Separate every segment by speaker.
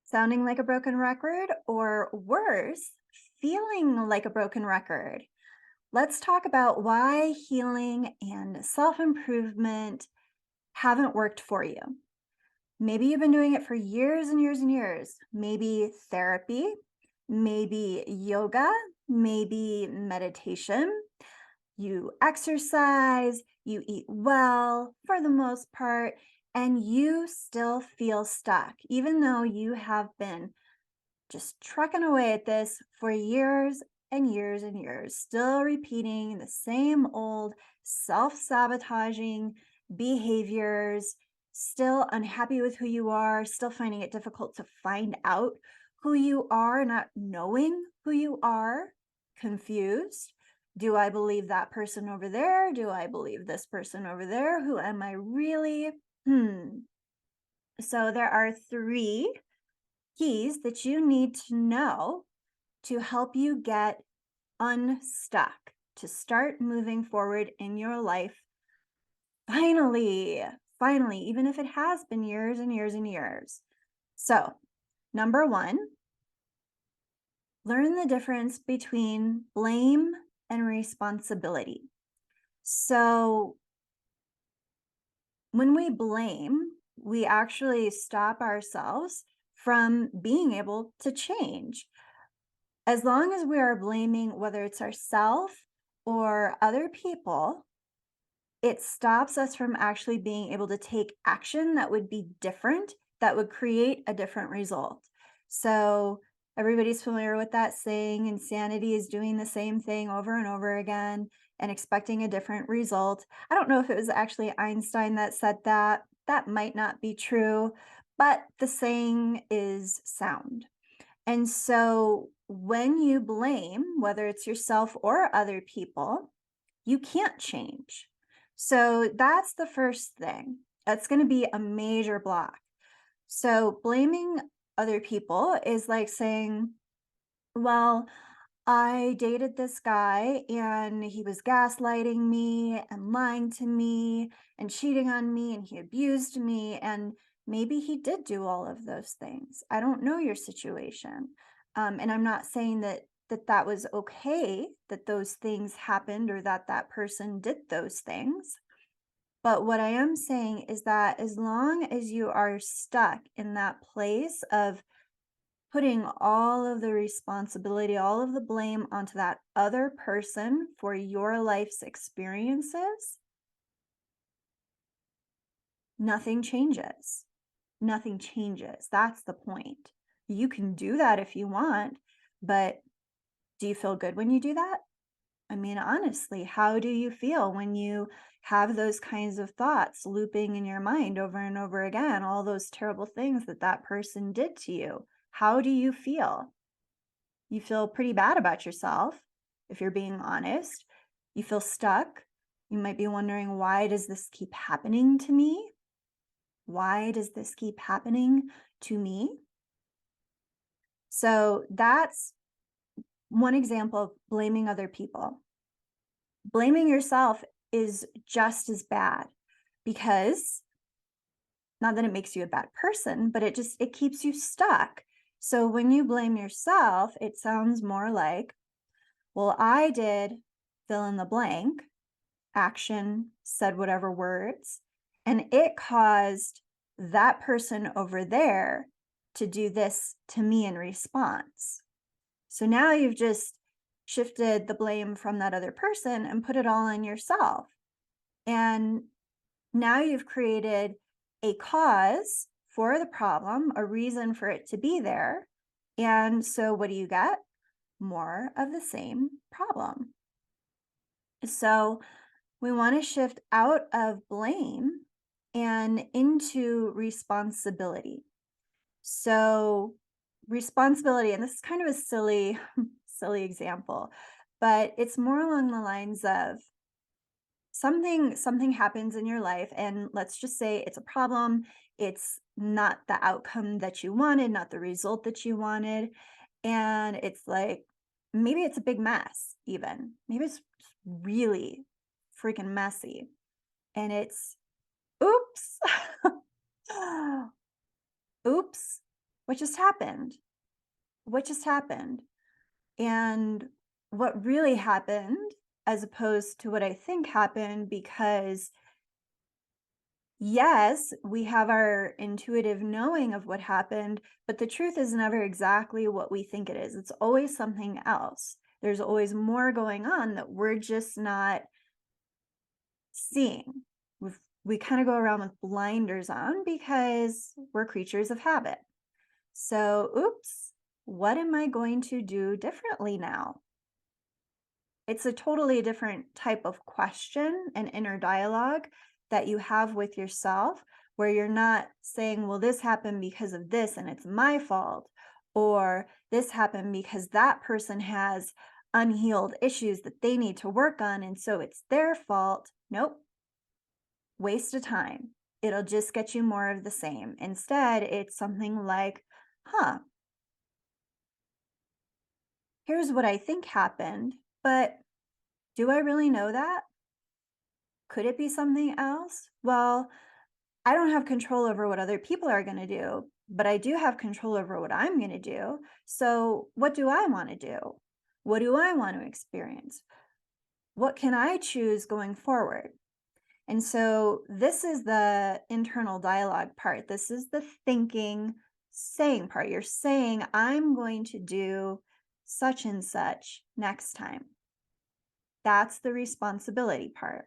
Speaker 1: Sounding like a broken record, or worse, feeling like a broken record? Let's talk about why healing and self improvement haven't worked for you. Maybe you've been doing it for years and years and years. Maybe therapy, maybe yoga, maybe meditation. You exercise, you eat well for the most part, and you still feel stuck, even though you have been just trucking away at this for years and years and years, still repeating the same old self sabotaging behaviors, still unhappy with who you are, still finding it difficult to find out who you are, not knowing who you are, confused. Do I believe that person over there? Do I believe this person over there? Who am I really? Hmm. So there are three keys that you need to know to help you get unstuck, to start moving forward in your life. Finally, finally, even if it has been years and years and years. So, number one, learn the difference between blame and responsibility. So, when we blame, we actually stop ourselves from being able to change. As long as we are blaming, whether it's ourself or other people, it stops us from actually being able to take action that would be different, that would create a different result. So everybody's familiar with that saying, insanity is doing the same thing over and over again and expecting a different result. I don't know if it was actually Einstein that said that. That might not be true, but the saying is sound. And so when you blame, whether it's yourself or other people, you can't change. So that's the first thing. That's going to be a major block. So blaming other people is like saying, well, I dated this guy and he was gaslighting me and lying to me and cheating on me and he abused me. And maybe he did do all of those things. I don't know your situation. And I'm not saying that was okay that those things happened or that that person did those things. But what I am saying is that as long as you are stuck in that place of putting all of the responsibility, all of the blame onto that other person for your life's experiences, nothing changes. Nothing changes. That's the point. You can do that if you want, but do you feel good when you do that? I mean, honestly, how do you feel when you have those kinds of thoughts looping in your mind over and over again, all those terrible things that that person did to you? How do you feel? You feel pretty bad about yourself, if you're being honest. You feel stuck. You might be wondering, why does this keep happening to me? Why does this keep happening to me? So that's one example of blaming other people. Blaming yourself is just as bad because not that it makes you a bad person, but it keeps you stuck. So when you blame yourself, it sounds more like, well, I did fill in the blank, action, said whatever words, and it caused that person over there to do this to me in response. So now you've just shifted the blame from that other person and put it all on yourself. And now you've created a cause for the problem, a reason for it to be there. And so what do you get? More of the same problem. So we want to shift out of blame and into responsibility. So responsibility, and this is kind of a silly, silly example, but it's more along the lines of something happens in your life, and let's just say it's a problem. It's not the outcome that you wanted, not the result that you wanted. And it's like, maybe it's a big mess, even. Maybe it's really freaking messy. And it's oops. Oops. what just happened? What just happened? And what really happened, as opposed to what I think happened, because yes, we have our intuitive knowing of what happened, but the truth is never exactly what we think it is. It's always something else. There's always more going on that we're just not seeing. We kind of go around with blinders on because we're creatures of habit. So, oops, what am I going to do differently now? It's a totally different type of question and inner dialogue that you have with yourself, where you're not saying, well, this happened because of this and it's my fault, or this happened because that person has unhealed issues that they need to work on. And so it's their fault. Nope, waste of time. It'll just get you more of the same. Instead, it's something like, huh, here's what I think happened, but do I really know that? Could it be something else? Well, I don't have control over what other people are going to do, but I do have control over what I'm going to do. So, what do I want to do? What do I want to experience? What can I choose going forward? And so, this is the internal dialogue part. This is the thinking, saying part. You're saying, I'm going to do such and such next time. That's the responsibility part.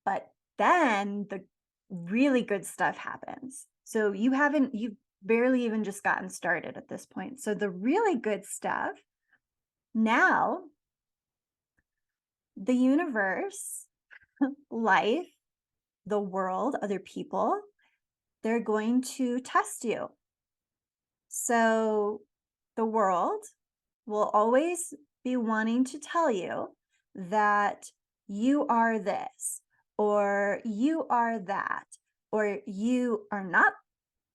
Speaker 1: But then the really good stuff happens. So you've barely even just gotten started at this point. So the really good stuff, now the universe, life, the world, other people, they're going to test you. So the world will always be wanting to tell you that you are this, or you are that, or you are not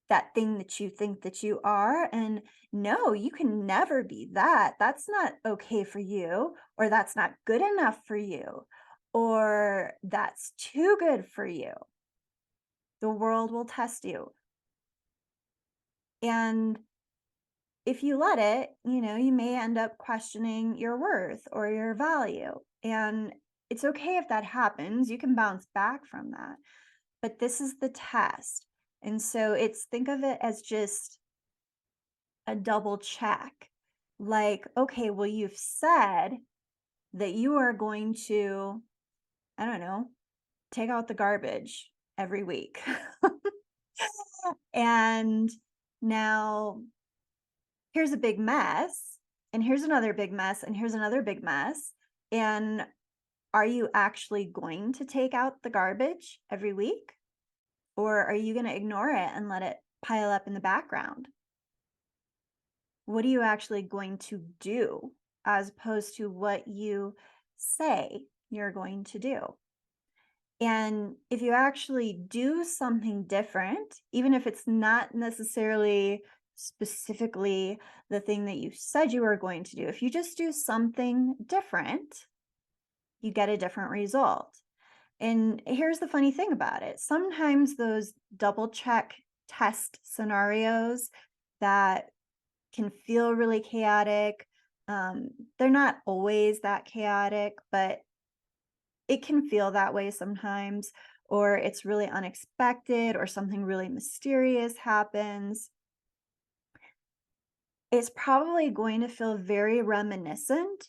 Speaker 1: that thing that you think that you are. And no, you can never be that. That's not okay for you, or that's not good enough for you, or that's too good for you. The world will test you. And if you let it, you may end up questioning your worth or your value. And it's okay if that happens. You can bounce back from that. But this is the test. And so think of it as just a double check. Like, okay, well, you've said that you are going to, I don't know, take out the garbage every week. And now here's a big mess, and here's another big mess, and here's another big mess. And are you actually going to take out the garbage every week? Or are you going to ignore it and let it pile up in the background? What are you actually going to do as opposed to what you say you're going to do? And if you actually do something different, even if it's not necessarily specifically the thing that you said you were going to do, if you just do something different, you get a different result. And here's the funny thing about it. Sometimes those double check test scenarios that can feel really chaotic, they're not always that chaotic, but it can feel that way sometimes, or it's really unexpected, or something really mysterious happens. It's probably going to feel very reminiscent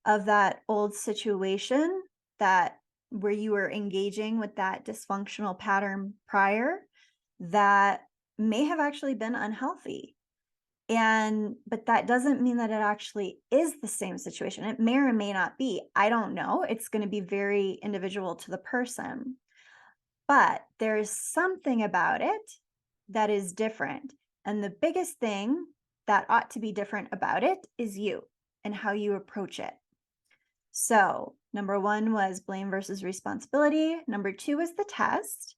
Speaker 1: of that old situation that where you were engaging with that dysfunctional pattern prior, that may have actually been unhealthy. But that doesn't mean that it actually is the same situation. It may or may not be. I don't know. It's going to be very individual to the person. But there's something about it that is different. And the biggest thing that ought to be different about it is you and how you approach it. So, number one was blame versus responsibility. Number two was the test.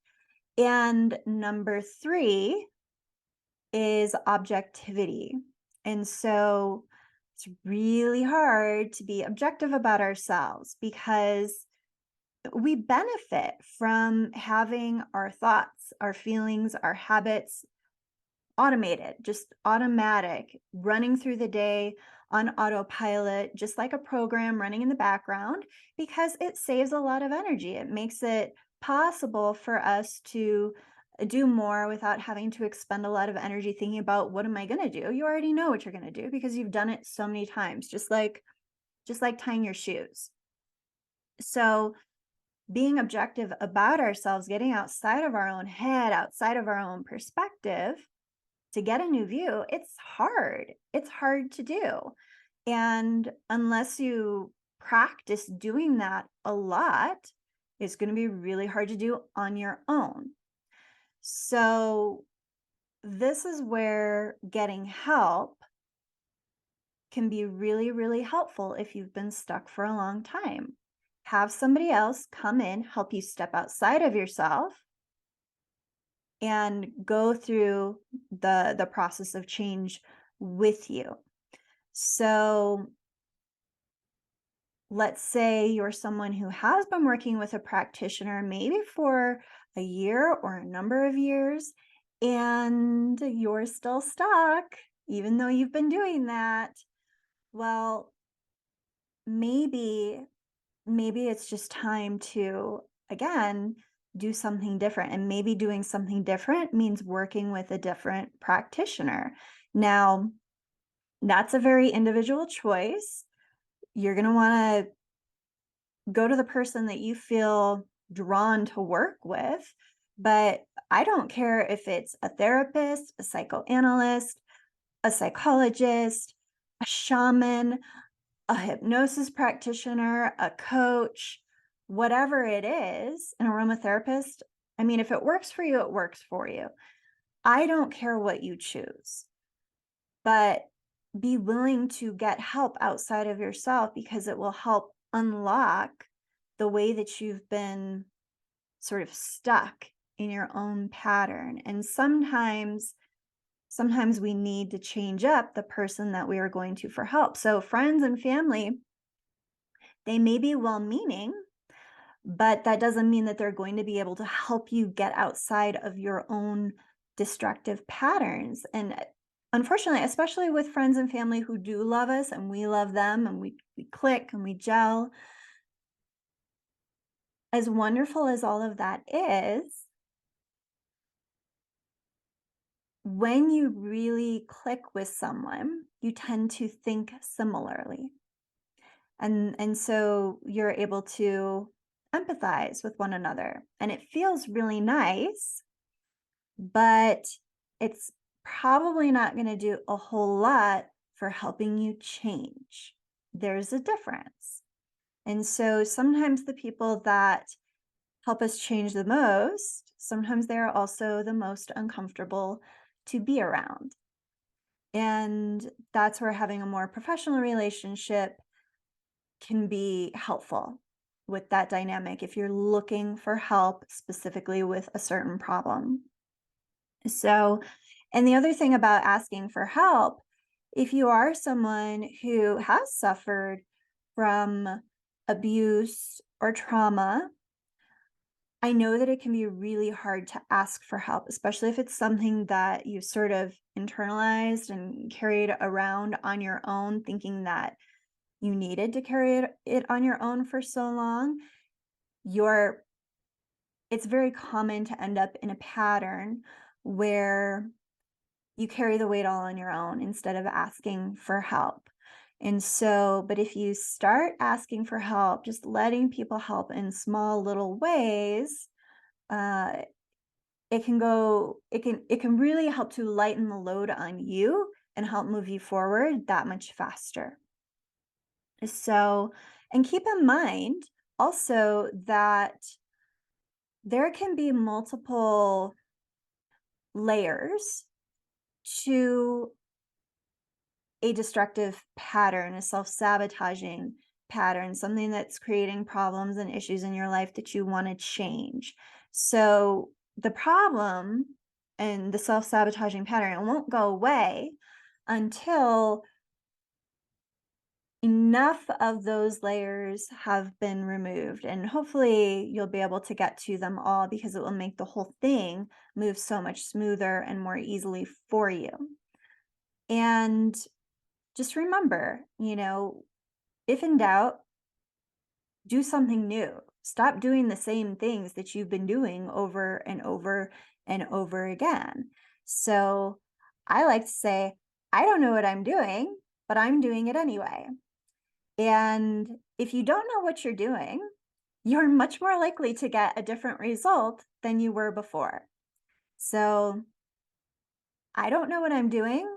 Speaker 1: And number three is objectivity. And so it's really hard to be objective about ourselves because we benefit from having our thoughts, our feelings, our habits automated, just automatic, running through the day on autopilot, just like a program running in the background, because it saves a lot of energy. It makes it possible for us to do more without having to expend a lot of energy thinking about what am I going to do? You already know what you're going to do because you've done it so many times, just like tying your shoes. So, being objective about ourselves, getting outside of our own head, outside of our own perspective to get a new view, it's hard. It's hard to do. And unless you practice doing that a lot, it's going to be really hard to do on your own. So, this is where getting help can be really, really helpful if you've been stuck for a long time. Have somebody else come in, help you step outside of yourself and go through the process of change with you. So, let's say you're someone who has been working with a practitioner maybe for a year or a number of years, and you're still stuck, even though you've been doing that. Well, maybe it's just time to, again, do something different. And maybe doing something different means working with a different practitioner. Now, that's a very individual choice. You're going to want to go to the person that you feel drawn to work with. But I don't care if it's a therapist, a psychoanalyst, a psychologist, a shaman, a hypnosis practitioner, a coach, whatever it is, an aromatherapist. I mean, if it works for you, it works for you. I don't care what you choose, but be willing to get help outside of yourself because it will help unlock the way that you've been sort of stuck in your own pattern. And sometimes we need to change up the person that we are going to for help. So friends and family, they may be well-meaning, but that doesn't mean that they're going to be able to help you get outside of your own destructive patterns. And unfortunately, especially with friends and family who do love us and we love them and we click and we gel, as wonderful as all of that is, when you really click with someone, you tend to think similarly. And so you're able to empathize with one another. And it feels really nice, but it's probably not going to do a whole lot for helping you change. There's a difference. And so sometimes the people that help us change the most, sometimes they're also the most uncomfortable to be around. And that's where having a more professional relationship can be helpful with that dynamic if you're looking for help specifically with a certain problem. So, and the other thing about asking for help, if you are someone who has suffered from abuse or trauma, I know that it can be really hard to ask for help, especially if it's something that you sort of internalized and carried around on your own, thinking that you needed to carry it on your own for so long. You're It's very common to end up in a pattern where you carry the weight all on your own instead of asking for help. And so, but if you start asking for help, just letting people help in small little ways, uh, it can really help to lighten the load on you and help move you forward that much faster. So, and keep in mind also that there can be multiple layers to a destructive pattern, a self-sabotaging pattern, something that's creating problems and issues in your life that you want to change. So the problem and the self-sabotaging pattern, it won't go away until enough of those layers have been removed, and hopefully you'll be able to get to them all because it will make the whole thing move so much smoother and more easily for you. And just remember, if in doubt, do something new. Stop doing the same things that you've been doing over and over and over again. So I like to say, I don't know what I'm doing, but I'm doing it anyway. And if you don't know what you're doing, you're much more likely to get a different result than you were before. So I don't know what I'm doing,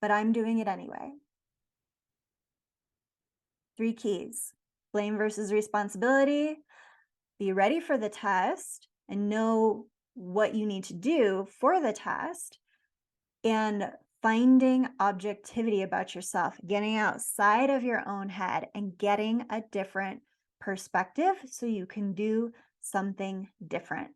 Speaker 1: but I'm doing it anyway. 3 keys: blame versus responsibility, be ready for the test and know what you need to do for the test, and finding objectivity about yourself, getting outside of your own head and getting a different perspective so you can do something different.